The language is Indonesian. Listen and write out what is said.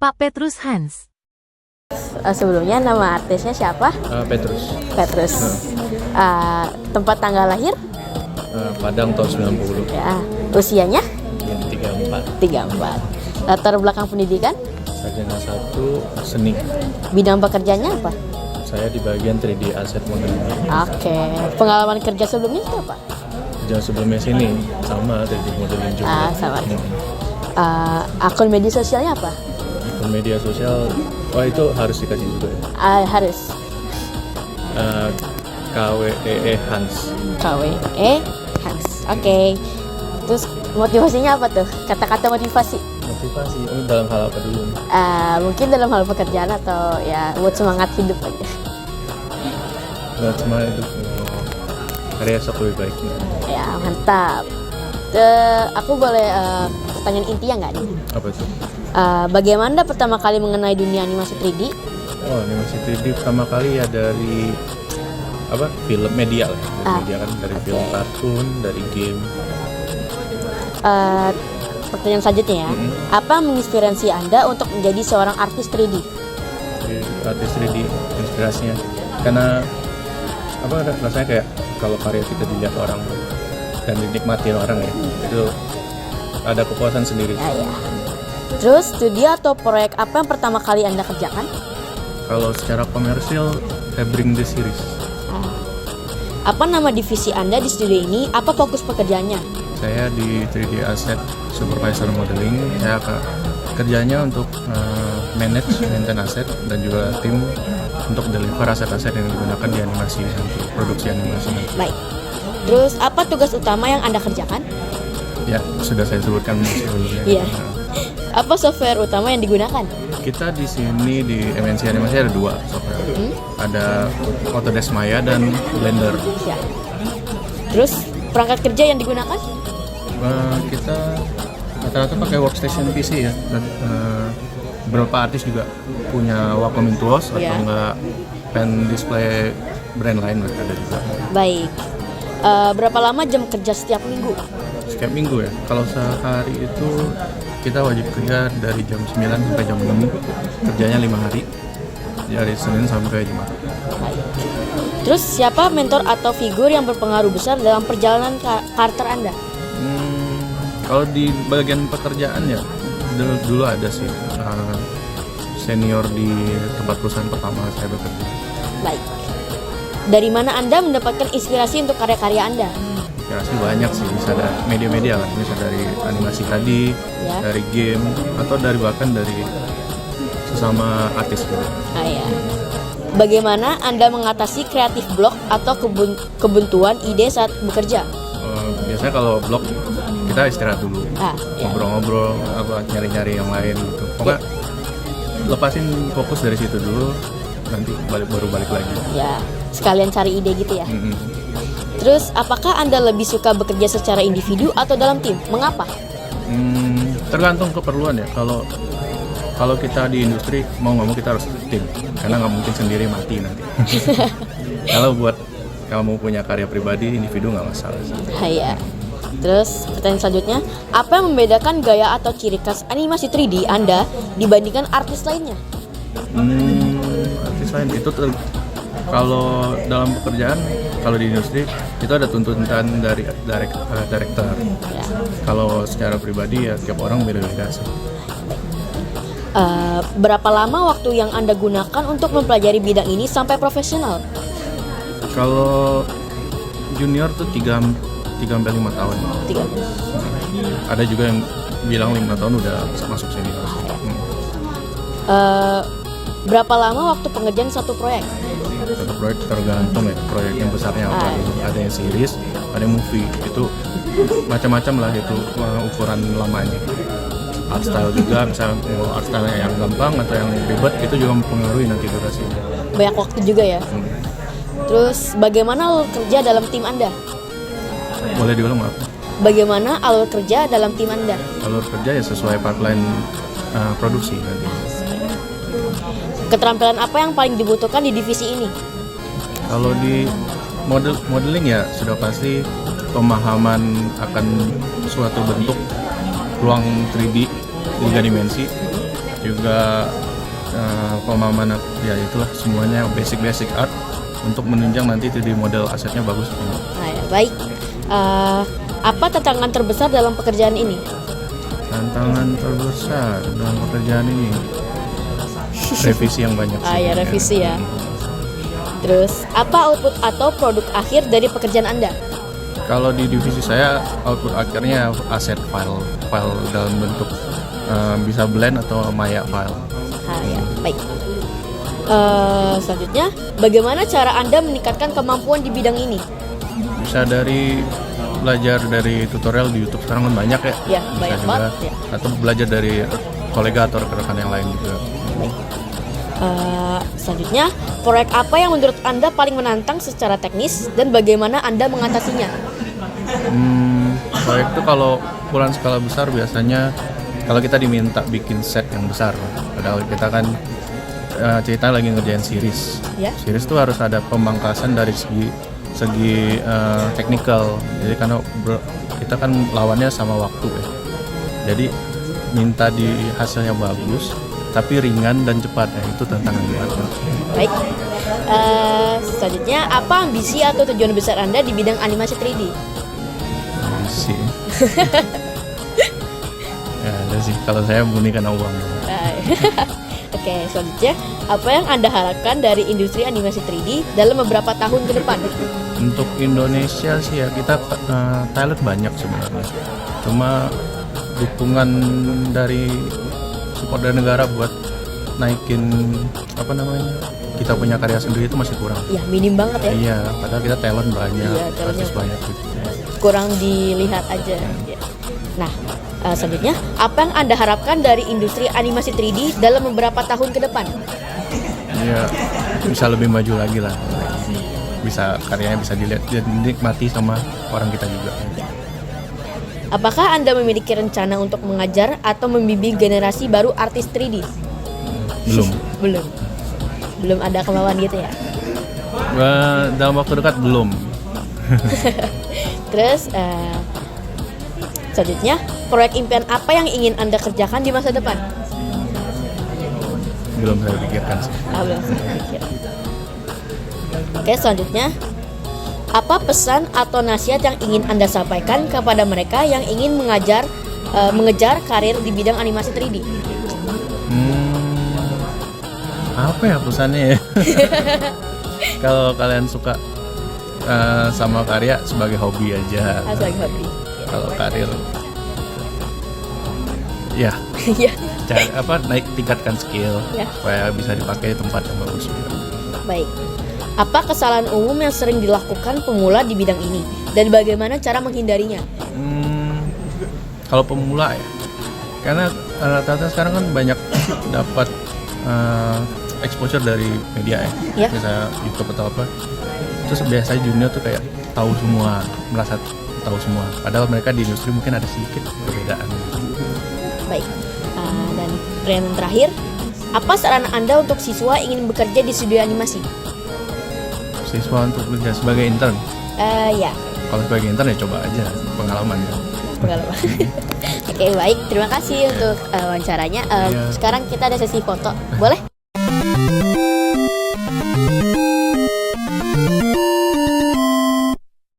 Pak Petrus Hans. Sebelumnya nama artisnya siapa? Petrus. Petrus. Tempat tanggal lahir? Padang tahun 90. Ya. Usianya? Yang 34. 34. Latar belakang pendidikan? Sarjana 1 seni. Bidang pekerjaannya apa? Saya di bagian 3D asset modeling. Oke. Pengalaman kerja sebelumnya itu apa? Jauh sebelumnya sini sama 3D modeling juga. Sama. Akun media sosialnya apa? Akun media sosial, itu harus dikasih juga ya. Harus. KWEE Hans. KWE Hans. Oke. Terus motivasinya apa tuh? Kata-kata motivasi? Motivasi, dalam hal apa dulu? Mungkin dalam hal pekerjaan atau ya buat semangat hidup aja. Buat semangat hidup. Karya sok lebih baik. Ya mantap. Aku boleh pertanyaan intinya nggak nih? Apa itu? Bagaimana Anda pertama kali mengenai dunia animasi 3D? Oh, animasi 3D pertama kali ya dari film media lah. Media kan dari film kartun, dari game. Pertanyaan selanjutnya ya. Apa menginspirasi Anda untuk menjadi seorang artis 3D? Artis 3D inspirasinya karena rasanya kayak kalau karya kita dilihat orang dan dinikmati orang ya, itu ada kepuasan sendiri. Ya. Terus studi atau proyek apa yang pertama kali Anda kerjakan? Kalau secara komersil, saya Bring the Series. Apa nama divisi Anda di studio ini? Apa fokus pekerjaannya? Saya di 3D Asset Supervisor Modeling. Saya kerjanya untuk maintain aset dan juga tim untuk deliver aset-aset yang digunakan di animasi nanti, produksi animasi nanti. Baik. Terus apa tugas utama yang Anda kerjakan? Ya, sudah saya sebutkan sebelumnya. Iya. Apa software utama yang digunakan? Kita di sini di MNC Animasi ada 2 software. Ada Autodesk Maya dan Blender. Ya. Terus perangkat kerja yang digunakan? Kita rata-rata pakai workstation PC ya. Dan beberapa artis juga punya Wacom Intuos atau enggak pen display brand lain ada juga. Baik. Berapa lama jam kerja setiap minggu? Setiap minggu ya. Kalau sehari itu kita wajib kerja dari jam 9 sampai jam 6. Kerjanya 5 hari. Dari Senin sampai Jumat. Baik. Terus siapa mentor atau figur yang berpengaruh besar dalam perjalanan karakter Anda? Kalau di bagian pekerjaan ya dulu ada sih senior di tempat perusahaan pertama saya bekerja. Baik. Dari mana Anda mendapatkan inspirasi untuk karya-karya Anda? Inspirasi banyak sih, bisa dari media-media kan, bisa dari animasi tadi, dari game, atau bahkan dari sesama artis gitu. Ya. Bagaimana Anda mengatasi kreatif block atau kebuntuan ide saat bekerja? Biasanya kalau blog kita istirahat dulu, ngobrol-ngobrol, nyari-nyari yang lain gitu. Pokoknya lepasin fokus dari situ dulu, nanti baru balik lagi. Ya, sekalian cari ide gitu ya. Terus, apakah Anda lebih suka bekerja secara individu atau dalam tim? Mengapa? Tergantung keperluan ya. Kalau kita di industri mau nggak mau kita harus tim, karena nggak mungkin sendiri mati nanti. Kalau buat kamu punya karya pribadi, individu nggak masalah sih. Ya. Terus pertanyaan selanjutnya, apa yang membedakan gaya atau ciri khas animasi 3D Anda dibandingkan artis lainnya? Artis lain itu kalau dalam pekerjaan, kalau di industri itu ada tuntutan dari director. Kalau secara pribadi ya tiap orang beda-beda sih. Berapa lama waktu yang Anda gunakan untuk mempelajari bidang ini sampai profesional? Kalau junior tuh 3-5 tahun. 3. Ada juga yang bilang 5 tahun udah masuk senior. Berapa lama waktu pengerjaan satu proyek? Satu proyek tergantung ya, proyek yang besarnya apa. Ada yang series, ada yang movie. Itu macam-macam lah itu ukuran lamanya. Art style juga, misalnya art style yang gampang atau yang ribet, itu juga mempengaruhi nanti durasinya. Banyak waktu juga ya. Terus bagaimana alur kerja dalam tim Anda? Boleh diulang maaf? Bagaimana alur kerja dalam tim Anda? Alur kerja ya sesuai pipeline produksi nanti. Keterampilan apa yang paling dibutuhkan di divisi ini? Kalau di modeling ya sudah pasti pemahaman akan suatu bentuk ruang 3D 3 dimensi juga pemahaman ya itulah semuanya basic art untuk menunjang nanti 3D model asetnya bagus. Nah, ya, baik. Apa tantangan terbesar dalam pekerjaan ini? Tantangan terbesar dalam pekerjaan ini revisi yang banyak sih. Ya, revisi ya. Terus, apa output atau produk akhir dari pekerjaan Anda? Kalau di divisi saya output akhirnya aset file dalam bentuk bisa blend atau Maya file. Ya, baik. Selanjutnya, bagaimana cara Anda meningkatkan kemampuan di bidang ini? Bisa dari belajar dari tutorial di YouTube sekarang kan banyak ya. Ya, bisa banyak juga, banget. Ya. Atau belajar dari kolega atau rekan-rekan yang lain juga. Baik. Selanjutnya, proyek apa yang menurut Anda paling menantang secara teknis dan bagaimana Anda mengatasinya? Proyek itu kalau ukuran skala besar biasanya kalau kita diminta bikin set yang besar, padahal kita kan cerita lagi ngerjain series. Ya. Series itu harus ada pemangkasan dari segi technical. Jadi karena kita kan lawannya sama waktu ya. Jadi minta di hasilnya bagus tapi ringan dan cepat ya, itu tantangan banget. Baik. Selanjutnya, apa ambisi atau tujuan besar Anda di bidang animasi 3D? Ambisi. Ya ada sih, kalau saya murni karena uang. Oke, selanjutnya, apa yang Anda harapkan dari industri animasi 3D dalam beberapa tahun ke depan? Untuk Indonesia sih ya kita talent banyak sebenarnya. Cuma dukungan dari support dari negara buat naikin kita punya karya sendiri itu masih kurang. Ya, minim banget ya. Iya, padahal kita talent banyak, Iya, talentnya artis banyak gitu. Kurang dilihat aja. Ya. Nah, selanjutnya, apa yang Anda harapkan dari industri animasi 3D dalam beberapa tahun ke depan? Iya, bisa lebih maju lagi lah. Bisa karyanya bisa dilihat dan dinikmati sama orang kita juga. Apakah Anda memiliki rencana untuk mengajar atau membimbing generasi baru artis 3D? Belum. Belum ada kemauan gitu ya? Dalam waktu dekat belum. Terus, selanjutnya, proyek impian apa yang ingin Anda kerjakan di masa depan? Belum saya pikirkan sih. Belum saya pikir. Oke, selanjutnya, apa pesan atau nasihat yang ingin Anda sampaikan kepada mereka yang ingin mengejar karir di bidang animasi 3D? Apa ya pesannya ya? Kalau kalian suka sama karya sebagai hobi aja. Sebagai hobi. Kalau karir, ya, naik tingkatkan skill supaya bisa dipakai di tempat yang bagus. Baik. Apa kesalahan umum yang sering dilakukan pemula di bidang ini dan bagaimana cara menghindarinya? Kalau pemula ya, karena rata-rata sekarang kan banyak dapat exposure dari media ya, misalnya YouTube atau apa. Terus biasanya junior tuh kayak tahu semua, merasa tahu semua. Padahal mereka di industri mungkin ada sedikit perbedaan. Baik. Dan pertanyaan terakhir, apa saran Anda untuk siswa ingin bekerja di studio animasi? Siswa untuk bekerja sebagai intern? Ya. Kalau sebagai intern ya coba aja pengalaman. Oke, baik. Terima kasih untuk wawancaranya. Sekarang kita ada sesi foto. Boleh?